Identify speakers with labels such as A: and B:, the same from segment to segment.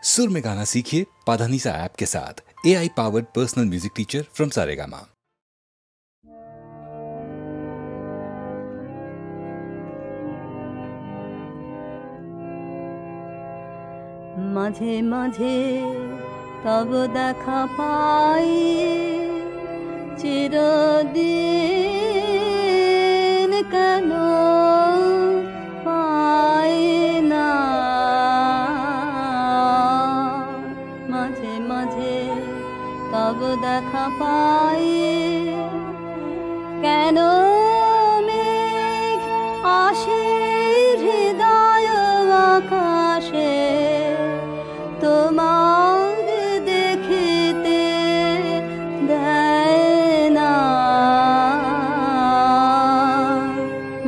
A: सुर में गाना सीखिए पाधानीसा ऐप के साथ। AI powered personal music teacher from Saregama.
B: মাঝে মাঝে তব দেখা পাই, চিরদিন কেন পাই না। মাঝে মাঝে তব দেখা পাই, কেন মেঘ আসে হৃদয় আকাশে, তোমার দেখিতে দেয় না।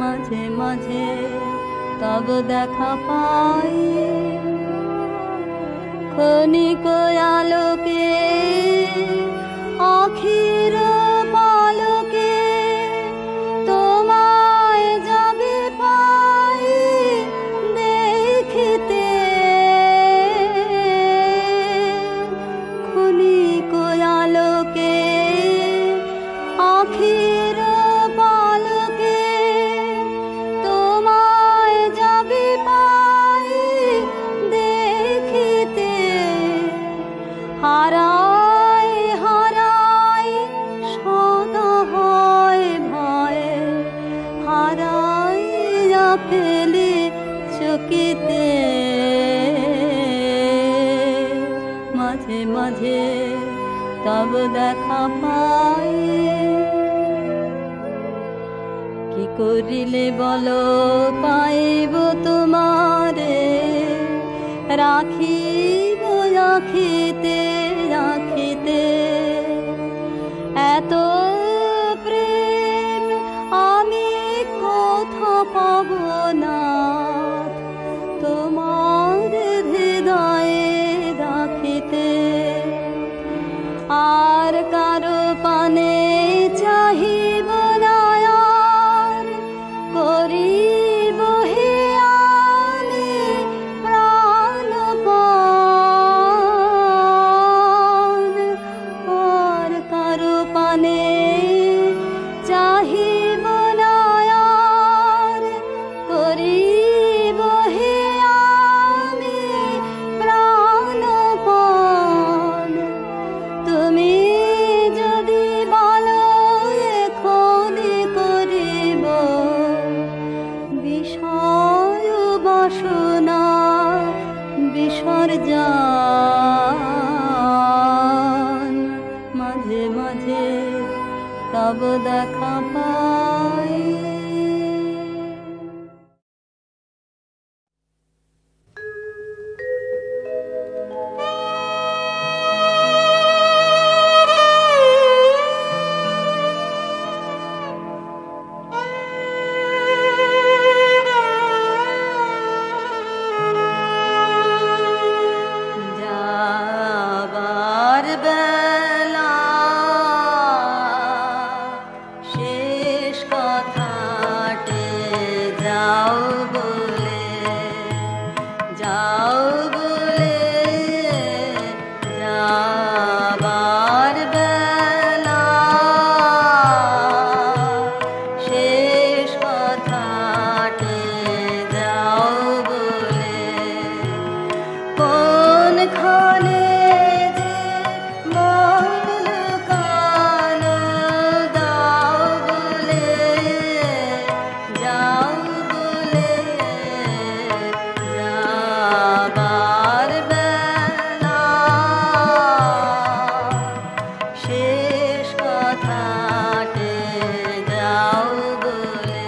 B: মাঝে মাঝে তব দেখা পাই, ক্ষণিক আলোকে আখির পালকে, তোমায় যাবে পাই দেখিতে। ক্ষণিক আলোকে আখির পালকে, তোমায় যাবে পাই দেখিতে। হারায় হারায় সদা হয় ভয়ে, হারাইয়া ফেলি চকিতে। মাঝে মাঝে তব দেখা পাই, কি করিলে বলো পাইব তোমারে, রাখিব রাখিতে রাখিতে। এত প্রেম আমি কোথা পাব না, তোমার হৃদয়ে রাখিতে। আর কারো পানে চাহিব না, আর করিব হিয়ালি প্রাণপণ। আর কারো পানে চাহিব না, আর করিব হিয়ালি প্রাণপণ। তুমি যদি বলো এখনি করিব বিষয় বাসনা বিসর্জন। মাঝে মাঝে তব দেখা পাই। যাবার বেলা শেষ কথাটে যাও বলে, যাও বলে। যাবার বেলা শেষ কথাটে যাও বলে, কোনখানে যে মন লুকানো দাও বলে, যাও বলে। যাবার বেলা শেষ কথাটে যাও বলে।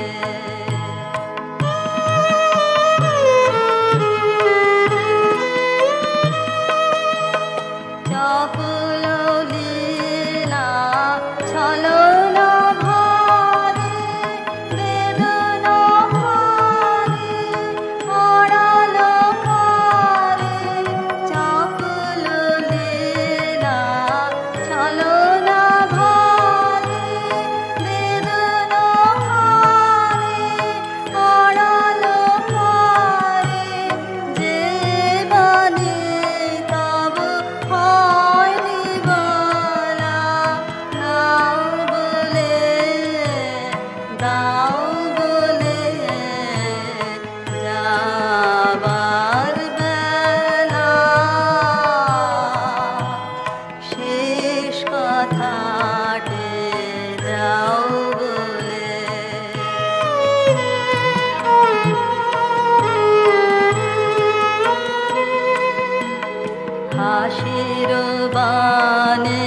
B: হাসির বানে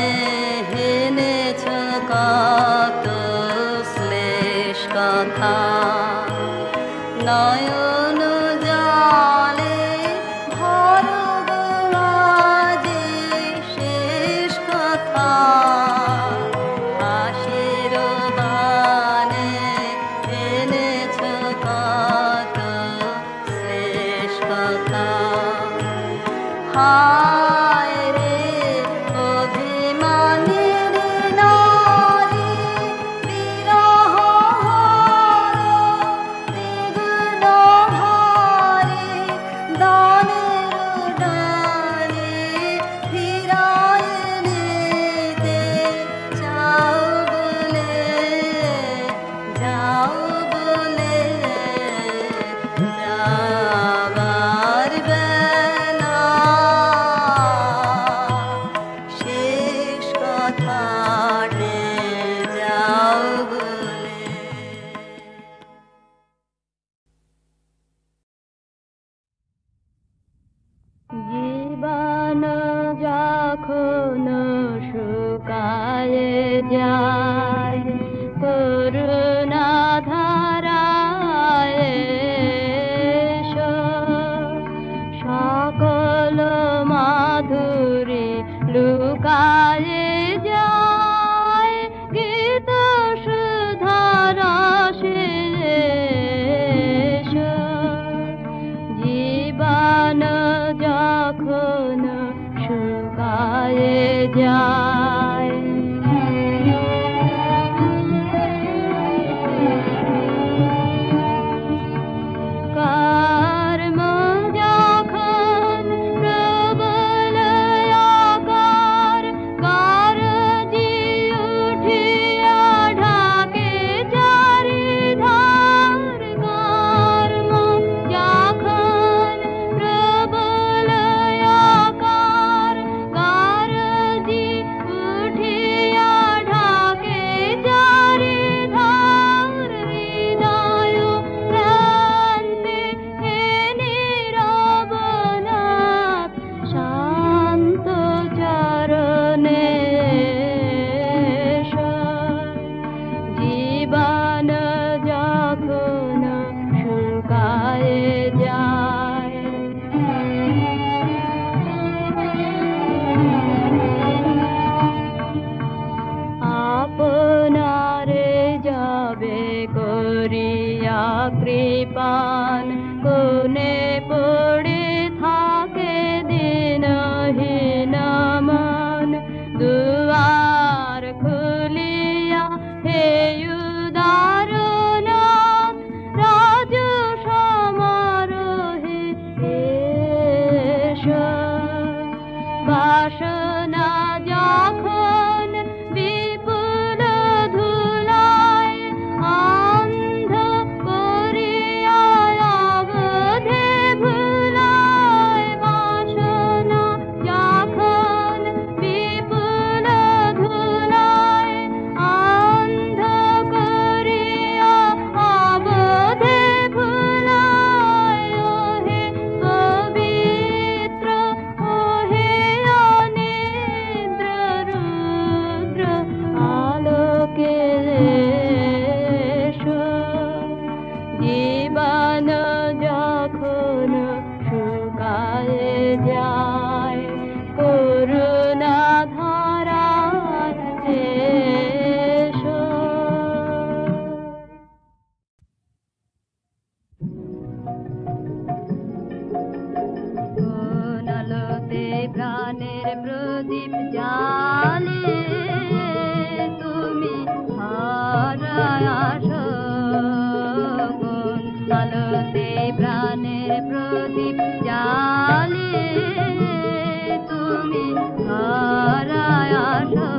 B: হেনেছ কত শ্লেষ কথা, নয়ন জলে ভরো আজি শেষ কথা। হাসির বানে হেনেছ কত শ্লেষ কথা। হায় রে অভিমানের নারী, বিরহ বিঘ্ন ভারে, দানের ডালে ফিরায় নিতে চাও বলে, যাও বলে, যাবার বেলা শেষ কথাটে যাও বলে। জীবন যখন শুকায় যায়, করুণা ধারায় এসো, সকল মাধুরী লুকায় যায়, গীত সুধার এসো। জীবন যখন শুকায় যায়, কর্ম যখন প্রবল আকার, কারজি উঠিয়া ঢাকে চারিধার। কর্ম যখন প্রবল আকার, কারজি উঠিয়া ঢাকে চারিধার। হৃদয় প্রান্তে হে নীরবনাথ, শান্ত চরণে এসো। জীবন যখন শুকায় যায়, আপনারে যাবে করিয়া কৃপান, কোনে পড়ে থাকে দিনহীন মন। দুয়ার খুলিয়া হে উদারনাথ, রাজ সমারোহে এসো। বাসনা যখন বিপুল ধুলায়, অন্ধ করিয়া অবধে ভুলায়। বাসনা যখন বিপুল ধুলায়, অন্ধ করিয়া অবধে ভুলায়। ওহে পবিত্র, ওহে অনিদ্র রুদ্র, আলোকে এসো। জীবন যখন শুকায় যায়, করুণা ধারায় এসো। কোন আলোতে প্রাণের প্রদীপ জ্বালে, তুমি হারায় আসো। কোন আলোতে প্রাণের প্রদীপ জ্বালে, তুমি হারায় আসো।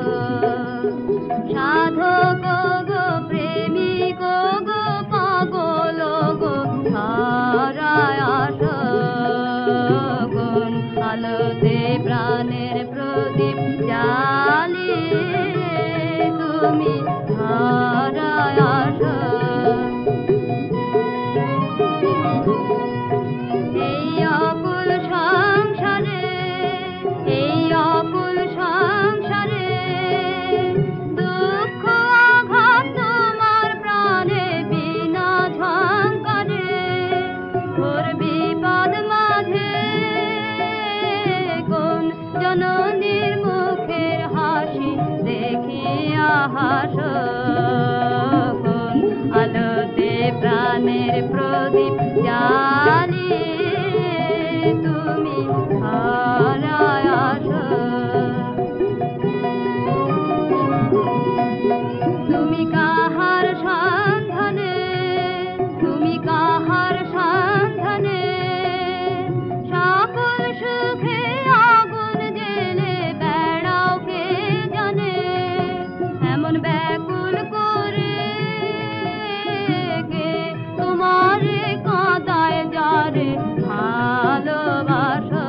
B: সাধক গো, প্রেমিক গো, পাগল গো, হারায় আসো। কোন আলোতে প্রাণের প্রদীপ জ্বালে, তুমি হারায় আসো। এই অকুল সংসারে জননীর মুখের হাসি দেখিয়া হাসন আলোতে প্রাণের প্রদীপ জ্বালিয়ে তুমি হারায় আসো তুমি কাহার সন্ধানে তুমি কাহার সন্ধানে সকল সুখে আগুন জেলে বেড়াও কে জানে এমন ব্যাকুল করে কে তোমারে কাঁদায় যারে ভালোবাসো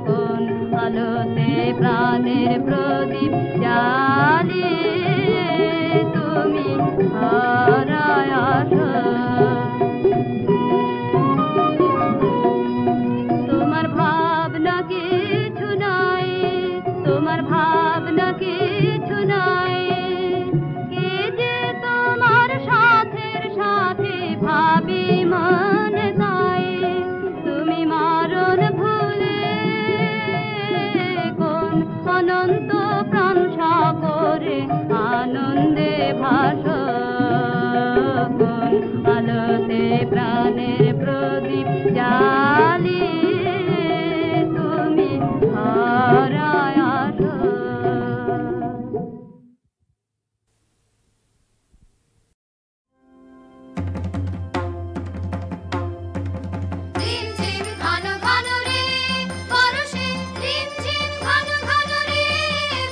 B: কোন আলোতে প্রাণের প্রদীপ জ্বালিয়ে তুমি হারায় আসো তোমার ভাবনা কিছু নাই তোমার ভাবনা কিছু নাই কে যে তোমার সাথের সাথে ভাবি মনে তাই তুমি মরণ ভুলে কোন অনন্ত প্রাণ সাগরে আনন্দে ভাসো কোন আলোতে প্রাণের প্রদীপ জ্বালিয়ে তুমি হারায় আসো
C: রিমঝিম ঘন ঘন রে বরষে রিমঝিম ঘন ঘন রে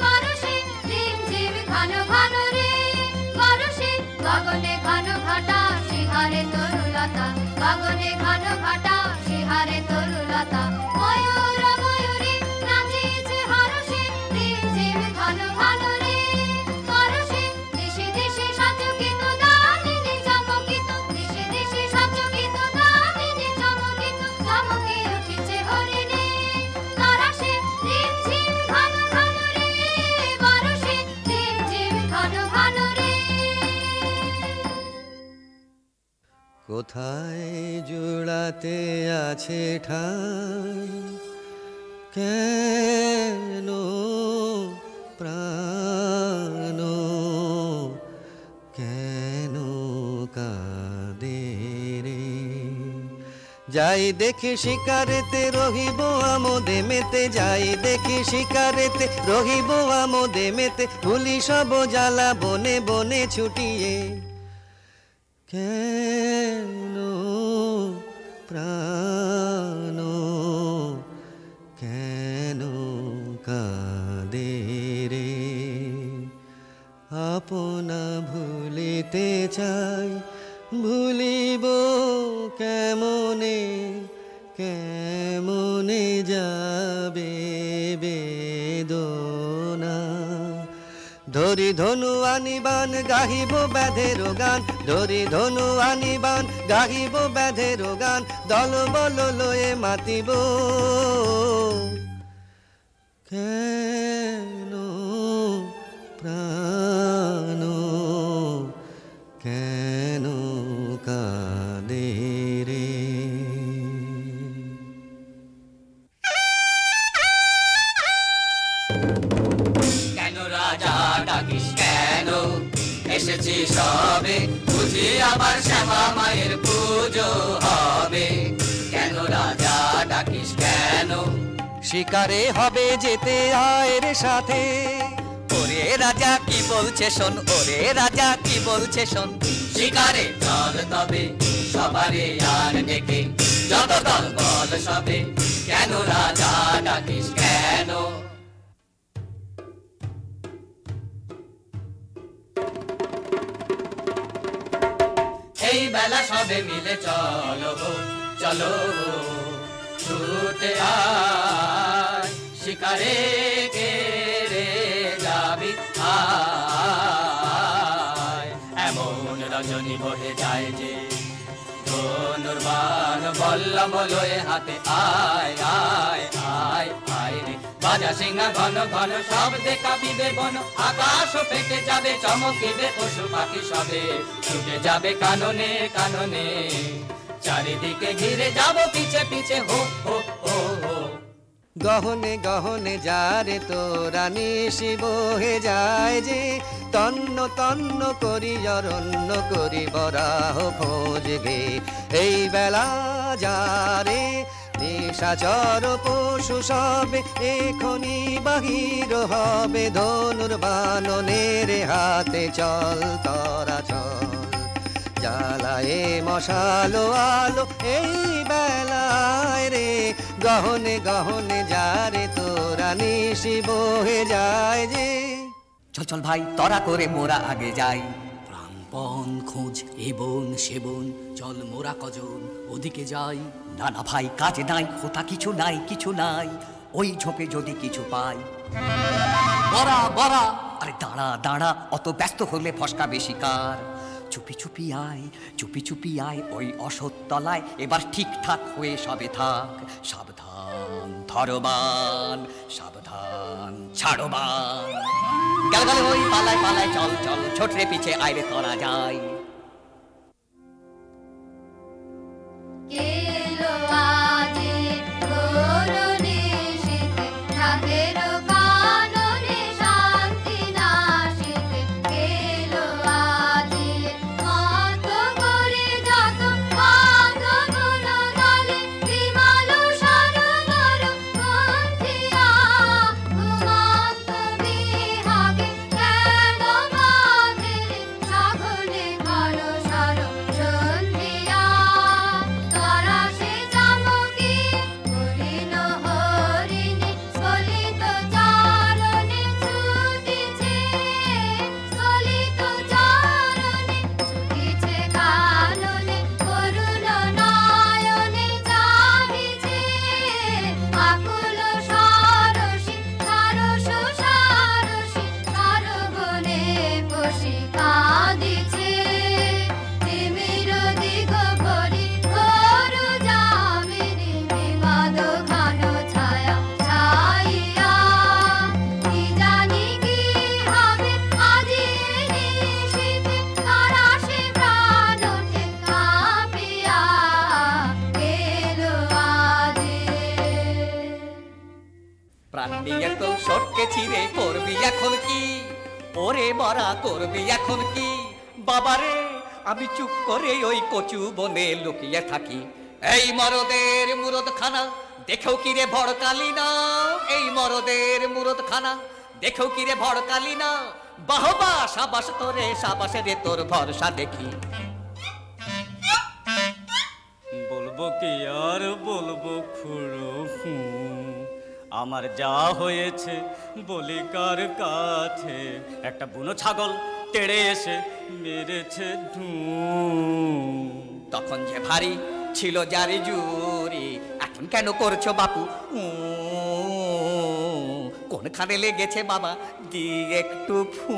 C: বরষে রিমঝিম ঘন ঘন রে বরষে গগনে ঘন ঘটা শিহারে তরুলতা গগনে ঘন ঘটা শিহারে তরুলতা ময়ূর ময়ূরী নাচিছে হরষে রিমঝিম ঘন ঘন রে বরষে দিশে দিশে সচকিত দামিনী চমকিত দিশে দিশে সচকিত দামিনী চমকিত চমকি উঠিছে হরিণী তরাসে রিমঝিম ঘন ঘন রে বরষে রিমঝিম ঘন ঘন রে
D: কোথায় জোড়াতে আছে ঠাই কেন প্রাণ কেন কাঁদে রে যাই দেখি শিকারেতে রহিব আমোদে মেতে যাই দেখি শিকারেতে রহিব আমোদে মেতে ভুলি সব জ্বালা বনে বনে ছুটিয়ে কেন প্রাণ কেন কাঁদে রে আপনা ভুলিতে চাই ভুলিব কেমনে কেমনে যাবে বেদনা ধরি ধনু আনিবান গাহিব ব্যাধের গান ধরি ধনু আনিবান গাহিব ব্যাধের গান দল বল লয়ে মাতিব কেন প্রাণ কেন কাঁদে রে
E: ডাকিস কেন এসেছি সবে বুঝি আবার শ্যামা মায়ের পুজো হবে কেন রাজা ডাকিস কেন
D: শিকারে হবে যেতে আয়ের সাথে ওরে রাজা কি বলছে শোন ওরে রাজা কি বলছে শোন
E: শিকারে চল তবে সবারে আর ডেকে যত দল বল সবে কেন রাজা ডাকিস কেন এই বেলা সবে মিলে চলো চলো ছুটে আয় শিকারে কে রে যাবি আয় এমন রজনী বহে যায় যে ধনুর্বাণ বল্লম লয়ে হাতে আয় আয় আয় আয় রে বাজা সিংহা ঘন ঘন শব্দে কাঁপিবে বন আকাশ ফেটে যাবে চমকিবে পশু পাখি সবে ছুটে যাবে কাননে কাননে চারিদিকে ঘিরে যাব পিছে পিছে হো হো হো হো
D: গহনে গহনে যারে তোরা নিশি বহে যায় যে, তন্ন তন্ন করি অরণ্য করি বরাহ খোঁজ গে। এই বেলা যারে নিশাচর পশু সবে এখনি বাহির হবে, ধনুর বাননের হাতে চল তোরা চল। জ্বালায়ে মশালো আলো এই বেলায় রে, গহনে গহনে যারে তোরা নিশি বহে যায় যে।
E: চল চল ভাই তরা করে মোরা আগে যাই।
F: প্রাণপণ খোঁজ এ বন সে বন, চল মোরা কজন ওদিকে যাই।
E: না না ভাই কাজ নাই, হোতা কিছু নাই কিছু নাই, ওই ঝোপে যদি কিছু পাই।
F: বরা বরা,
E: আরে দাঁড়া দাঁড়া, অত ব্যস্ত হলে ফসকা বেশি কার। চুপি চুপি আয়, চুপি চুপি আয় ওই অসৎতলায়, এবার ঠিকঠাক হয়ে সবে থাক। সাবধান ধরবান, সাবধান ছাড়বান। গেল গেল ওই পালায় পালায়, চল চল ছোটরে পিছে আইরে তোরা যায়।
C: কেলো আজে করুণে শীতে, রাতের কাননে শান্তি নাশিতে। কেলো আজে মত করে যত পাত গুলো দলে, বিমালু সরোবর পন্থিয়া। ঘুমন্ত বিহাগে কেন বাঁধে সাগরে ঘন সর সন্ধিয়া। তারা সে চামকি হরিণ হরিণী স্খলিত চারণে ছুটিছে, স্খলিত চারণে ছুটিছে কাননে, করুণ নয়নে চাহিছে। আকুল সারসী সারস সারসী সরবনে বসি কাঁদিছে। তিমির দিগ ভরি ঘোর যামিনী, বিবাদ ঘন ছায়া ছাইয়া। কি জানি কি হবে আজি নিশীথে, তারা সে প্রাণ ওঠে কাঁপিয়া। এলো আজে
E: প্রাণ নিয়ে তো সটকে ছিঁড়ে করবি এখন কি? ওরে মরা করবি এখন কি? বাবারে আমি চুপ করে ওই কচু বনে লুকিয়ে থাকি। এই মরদের মুরদখানা দেখেও কি রে ভড়কালি না? এই মরদের মুরদখানা দেখেও কি রে ভড়কালি না? বাহবা সাবাস তোরে, সাবাসে রে তোর ভরসা দেখি।
G: বলবো কি আর বলবো খুড়ো, আমার যা হয়েছে বলি কার কাছে। একটা বুনো ছাগল তেড়ে এসে মেরেছে ঢুঁ।
E: তখন যে ভারী ছিল যারি জুরি, এখন কেন করছো বাপু কোনখানে লেগেছে বাবা দি একটু ফু।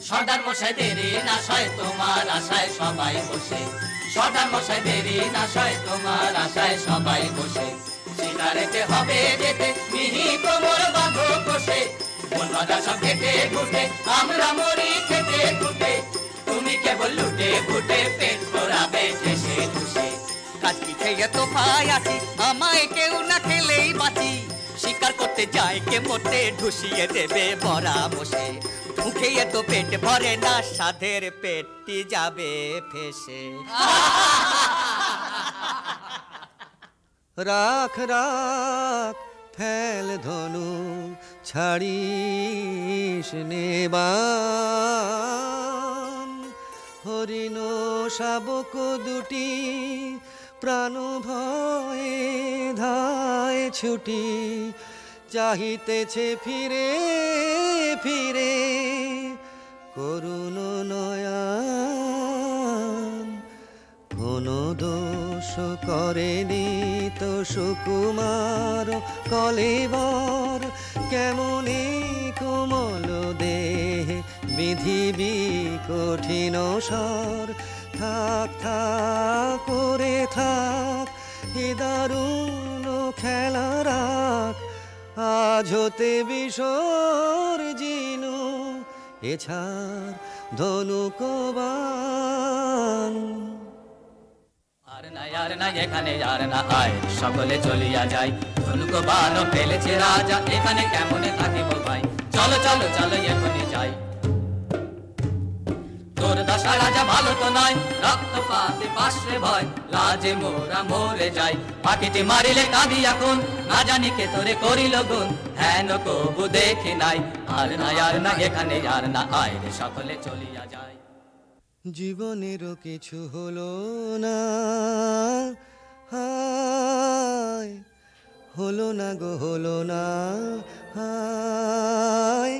E: সর্দার মশাই দেরি না সয় তোমার আশায় সবাই বসে। সর্দার মশাই দেরি না সয় তোমার আশায় সবাই বসে। শিকারেতে হবে যেতে মিহি কোমর বাঁধো কষে। বন বাজা সব ঘেটে ঘুটে আমরা মরি খেতে খুটে। তুমি কেবল লুটে ফুটে পেট ভরাবে ঠেসে ঠুসে। কাজ পিঠে এত পাই আছি, আমায় কেউ না খেলেই বাঁচি। শিকার করতে যায় কে মরতে ঢুসিয়ে দেবে বরা বসে। মুখে এত পেট ভরে না, সাধের পেটটি যাবে ফেসে।
D: রাখ রাখ ফেল ধনু ছাড়িস নেবান। হরিণ শাবক দুটি প্রাণ ভয়ে ধায় ছুটি। চাহিতেছে ফিরে ফিরে করুণ নয়ন। কোনো দোষ করেনি তো সুকুমার কলেবর। কেমনে কোমল দেহে বিধিবি কঠিন স্বর। থাক থাক করে থাক এ দারুণ খেলা রাখ। আজ হতে বিসর্জিনু এছাড় ধনুকবান।
E: আর না এখানে আর না আয় সকলে চলিয়া যাই ধনুক বান ফেলেছে রাজা এখানে কেমনে থাকিব ভাই চলো চলো চলো এখনই যাই তোর দশা রাজা ভালো তো নয় রক্তপাতে পাশে ভয় লাজে মোরা মরে যাই পাখিটি মারিলে কাঁদি এখন না জানি কে তোরে করিল গুণ হেন কবু দেখি নাই আর না এখানে আর না আয় রে সকলে চলিয়া যায়
D: জীবনেরও কিছু হলো না হায় হলো না গো হলো না হায়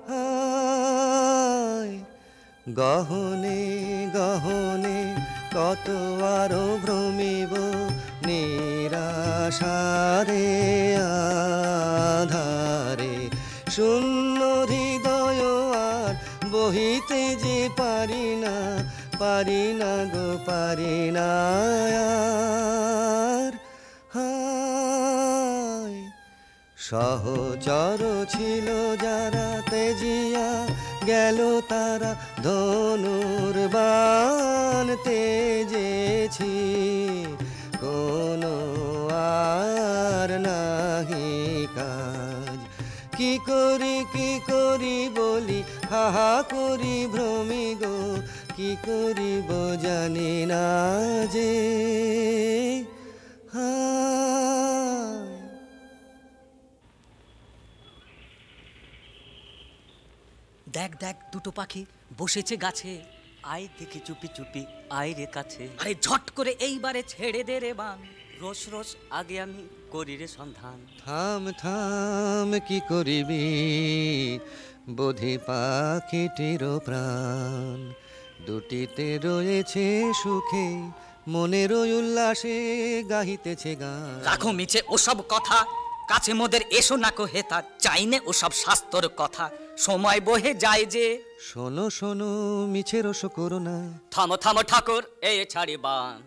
D: হায় গহনে গহনে কত আরো ভ্রমিব নিরাশারে আধারে শূন্য হৃদয় আর বহিতে যে পারি না গো পারি না আর হায় সহচর ছিল যারা তেজিয়া গেল তারা ধনুর্বাণ তেজেছি কোনো আর নাহি কাজ কি করি বলি হাহা করি ভ্রমি গো কি করিব জানি না যে হায়
F: দেখ দেখ দুটো পাখি বসেছে গাছে আয় দেখি চুপি চুপি আয় রে কাছে আরে ঝট করে এইবারে ছেড়ে দে রে বান রোজ রোজ আগে আমি করি রে সন্ধান
D: থাম থাম কি করিবি বোধি পাখিটির প্রাণ দুটিতে রয়েছে সুখে মনের উল্লাসে গাহিতেছে গান
F: রাখো মিছে ওসব কথা কাছে মোদের এসো না কো হেতা চাইনে ওসব শাস্ত্র কথা সময় বহে যায় যে
D: শোনো শোনো মিছে রস করো না
F: থামো থামো ঠাকুর এই ছাড়ি বান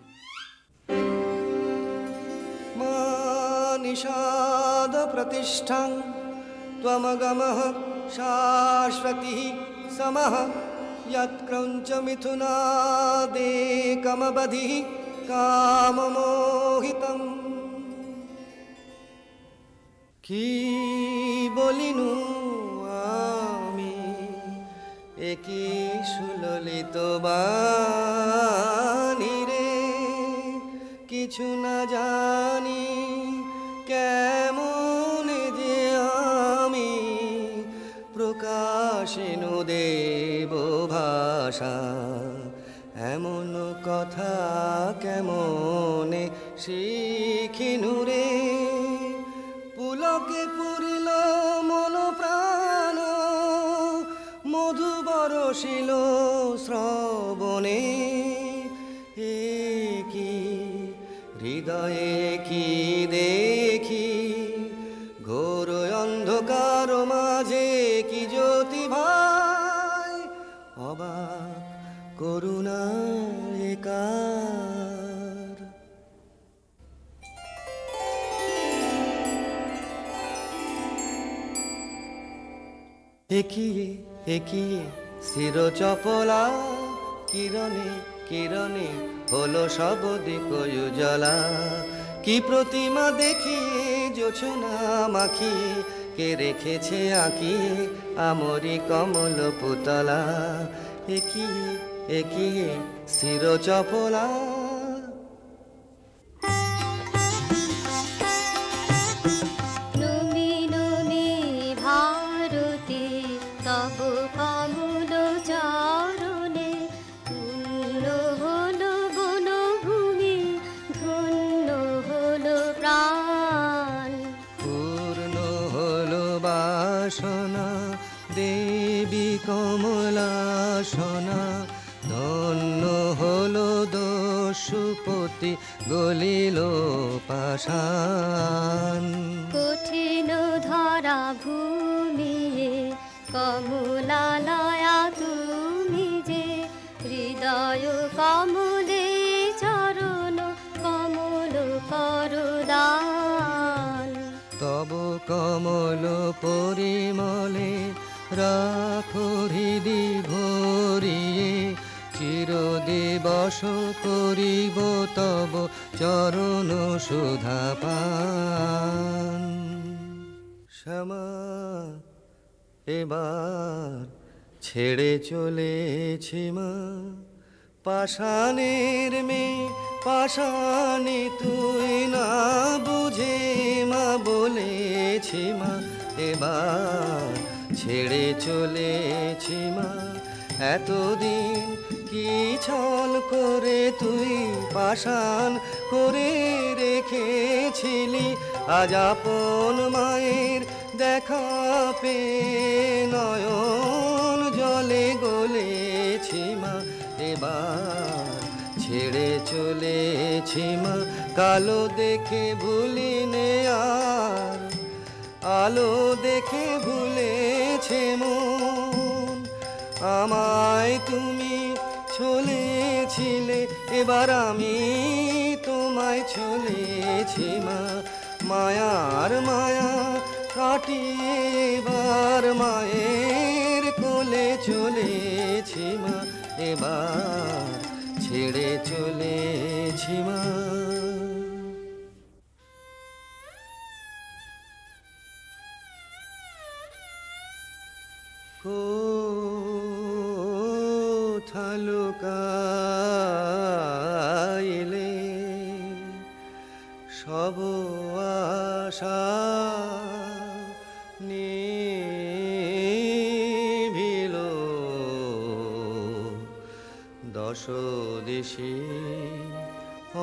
D: নিষাদ প্রতিষ্ঠাং ত্বমগমঃ শাশ্বতিঃ সমঃ यत्क्रौञ्च मिथुनादेकमबधिः काममोहितम् কি বলিনু আমি একই সুললিত বাণী রে কিছু না জানি কেমন যে আমি প্রকাশেনু দেব ভাষা এমন কথা কেমনে শিখিনু রে পুলকে পুরিল মন প্রাণ মধু বরষিল শ্রবণে কি হৃদয়ে কি দেখি ঘোর অন্ধকার মাঝে কি জ্যোতি ভাই অবাক করুণা একার একিয়ে একিয়ে শির চপলা কিরণে কিরণে হলো সব দিক উজ্জ্বলা কি প্রতিমা দেখিয়ে জোছনা মাখিয়ে কে রেখেছে আঁকিয়ে আমরি কমল পুতলা একিয়ে একিয়ে শির চপলা
C: তব কমল চরণে পূর্ণ হলো বনভূমি ধন্য হলো প্রাণ
D: পূর্ণ হলো বাসনা দেবী কমলাসনা ধন্য হলো দস্যুপতি গলিল পাষাণ
C: কঠিন ধরা ভূমিয়ে কমলালয়া তুমি যে হৃদয় কমলে চরণ কমল করদান
D: তব কমল পরিমলে রাখো হৃদি ভরিয়ে চিরদেব দিবস করিব তব চরণ সুধা পান। শ্যামা এবার ছেড়ে চলেছি মা, পাষাণের মেয়ে পাষাণে তুই না বুঝে মা বলেছি মা, এবার ছেড়ে চলেছি মা। এতদিন কি ছল করে তুই পাষাণ করে রেখেছিলি, আজ আপন মায়ের দেখা পেয়ে নয়ন জলে গলেছি মা, এবার ছেড়ে চলেছি মা। কালো দেখে ভুলি নে আর, আলো দেখে ভুলেছে মন, আমায় তুমি ছলেছিলে এবার আমি তোমায় ছলেছি মা। মায়ার মায়া কাটিয়ে এবার মায়ের কোলে চলেছি মা, এবার ছেড়ে চলেছি মা। কোথা লুকাইলে সব আশা নিভিল, দশ দিশে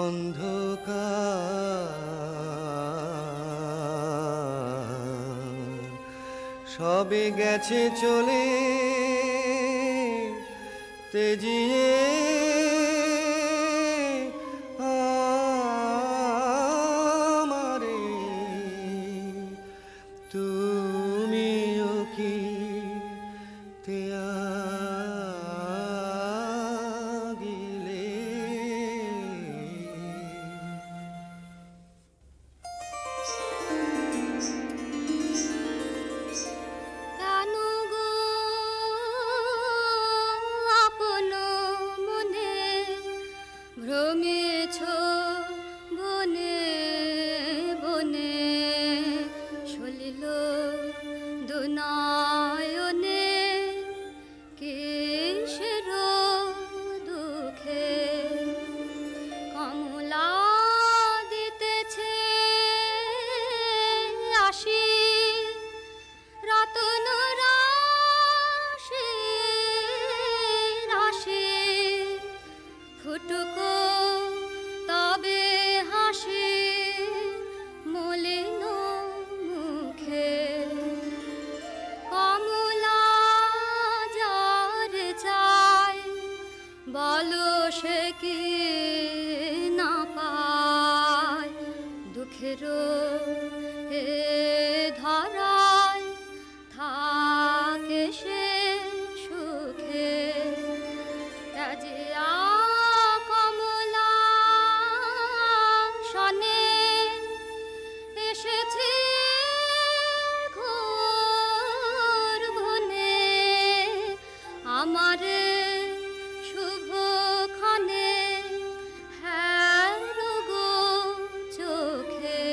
D: অন্ধকার, সবে গেছে চলে তেজিয়ে আমারে, তুমিও কি ত্যাগিলে।
C: কেন গো আপন মনে ভ্রমেছ বনে বনে, সলিল দুনয়নে কিসের দুঃখে, কমলা দিতেছে আসি রতন রাশি রাশি, ফুটুকো তবে হাসি মলিন মুখে, কমলা যার চাই বলো সে কি না পায়, দুঃখের এ ধরায় থাকে সে সুখে। রাজিয়া কমলা শনে এসেছি ঘোর বনে, আমারে শুভ ক্ষণে হ্যাঁ গো চোখে।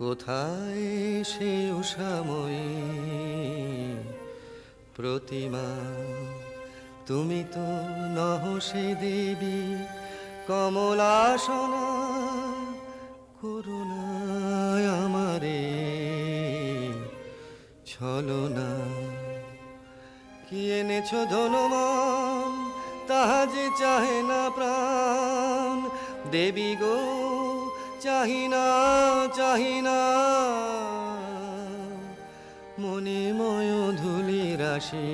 D: কোথায় সে উষাময়ী প্রতিমা, তুমি তো নহ সে দেবী কমলাসনা, করুণায় আমারে ছলনা। কি এনেছ ধনমান তাহা যে চাহে না প্রাণ, দেবী গো চাহিনা চাহিনা, মণিময় ধুলি রাশি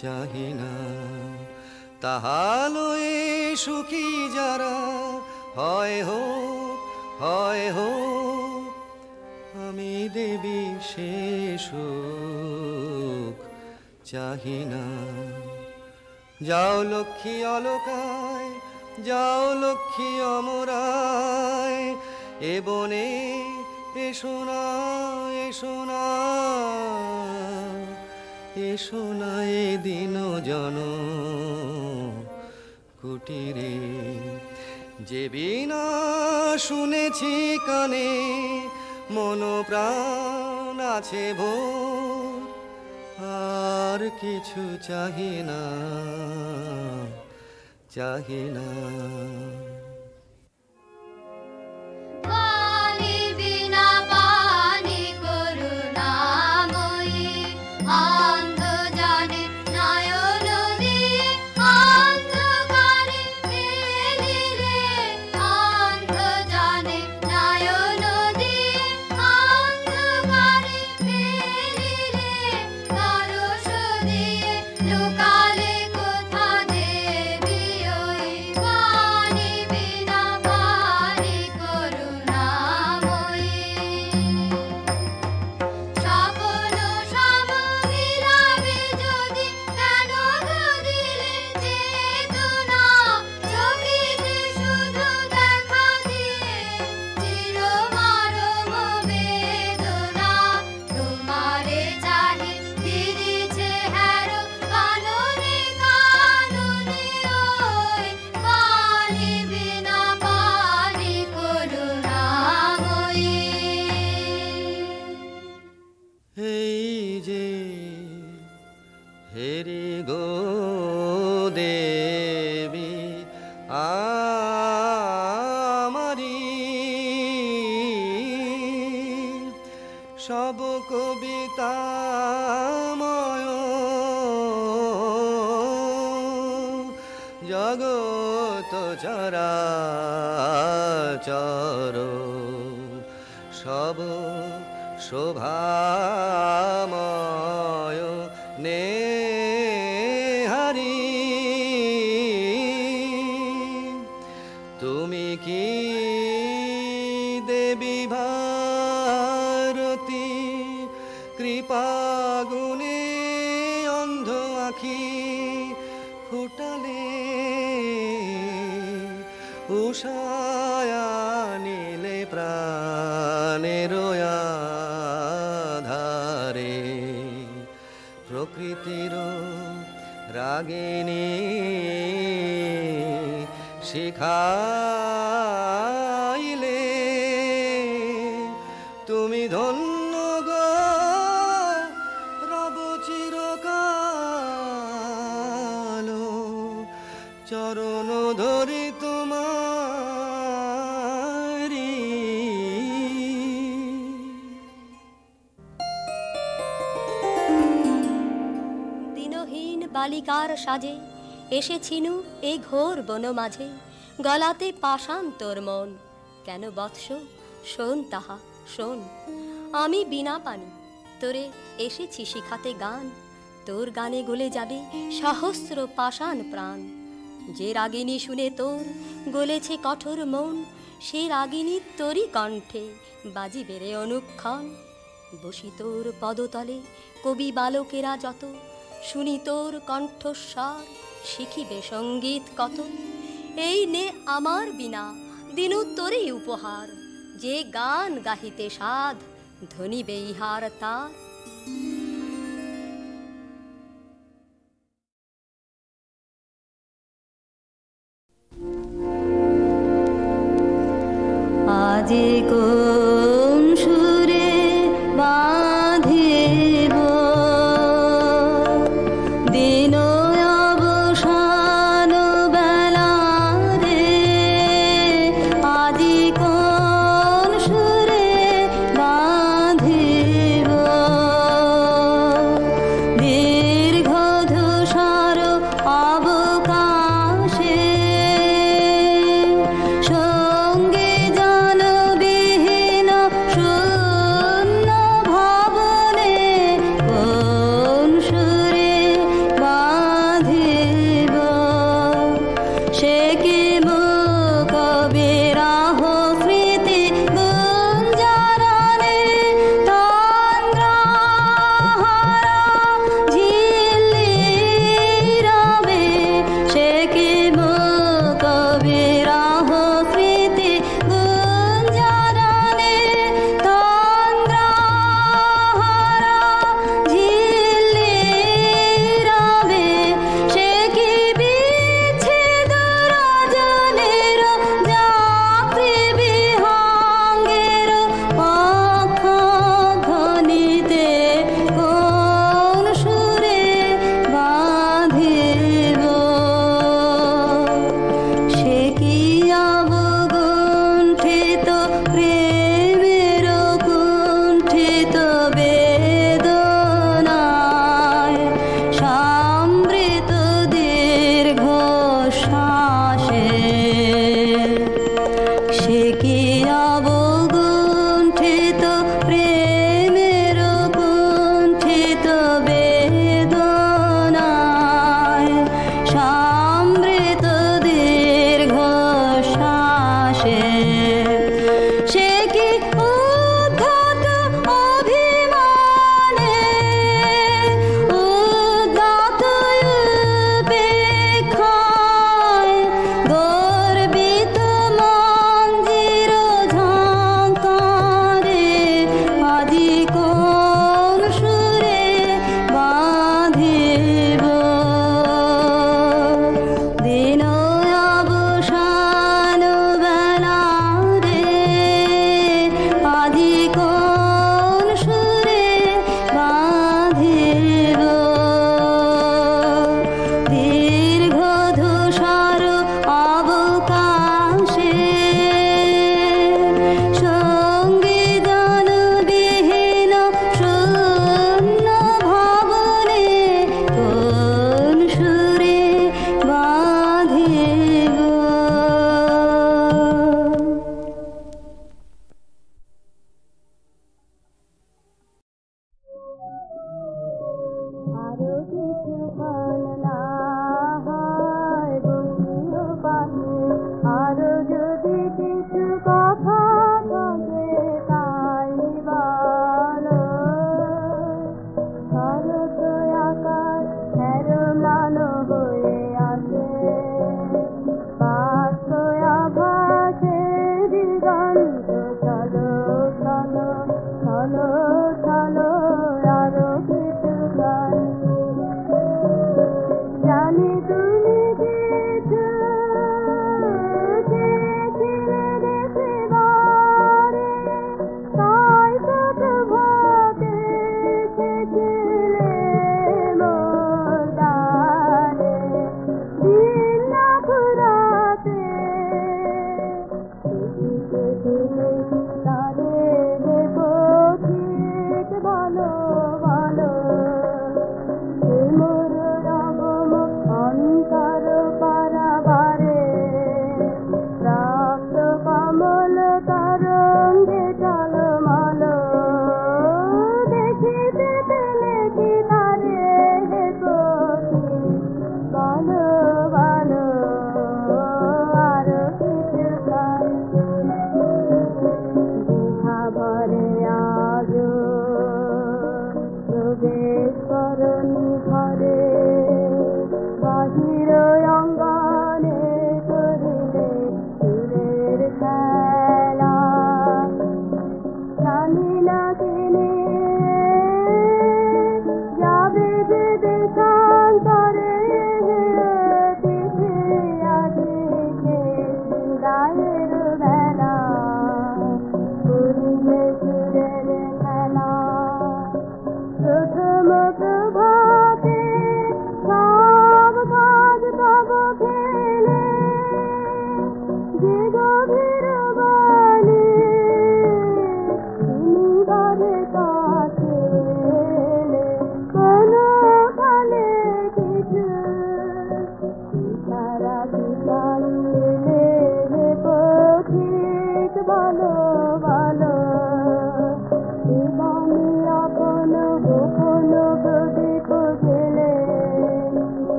D: চাহিনা। তাহালয়ে সুখী যারা হয় হোক, আমি দেবী সে সুখ চাহিনা। যাও লক্ষ্মী অলকায়, যাও লক্ষ্মী অমরায়, এ বনে এসো না এসো না, এসো না এ দিন জন কুটিরে, যে বিনা শুনেছি কানে মন প্রাণ আছে ভোর, আর কিছু চাহি না, চাহি না।
C: পানি বিনা পানি করুণাময়ী, অন্ধ জানে নয়ন দিয়ে অন্ধকারে ফেলিলে, অন্ধ জানে নয়ন দিয়ে অন্ধকারে ফেলিলে, পরশ দিয়ে লুকালে কোথা দেবী ওই, পানি বিনা পানি করুণাময়ী। স্বপ্ন সম মিলাবে যদি কেন দিলে চেতনা, চোখেতে শুধু দেখা দিয়ে চির মরম বেদনা, তোমারে চাহি ফিরেছে হ্যারো কাননে কাননে ওই, পানি বিনা পানি করুণাময়ী।
D: এই যে হেরি গো দেবী আমারি, সব কবিতাময় জগৎ চরাচর, সব শোভাময় নেহারি, তুমি কি দেবী ভারতী, কৃপা গুণে অন্ধ আখি ফুটালে, উষায়া নীলে প্রাণের আধারে, প্রকৃতির রাগিনী শিখাইলে, তুমি ধন্য গো রব চিরকাল, চরণ ধরি তোমারি।
H: দিনহীন বালিকার সাজে এসেছিনু এই ঘোর বন মাঝে, গলাতে পাষাণ তোর মন, কেন বৎস শোন তাহা শোন। আমি বিনা পানি তোরে এসেছি শিখাতে গান, তোর গানে গলে যাবে সহস্র পাষাণ প্রাণ। যে রাগিনী শুনে তোর গলেছে কঠোর মন, সে রাগিনী তোরই কণ্ঠে বাজিবে রে অনুক্ষণ। বসি তোর পদতলে কবি বালকেরা যত, শুনি তোর কণ্ঠস্বর শিখিবে সঙ্গীত কত। এই নে আমার বিনা দিনু তোরই উপহার, যে গান গাহিতে সাধ ধ্বনিবে ইহার তার।
B: আজে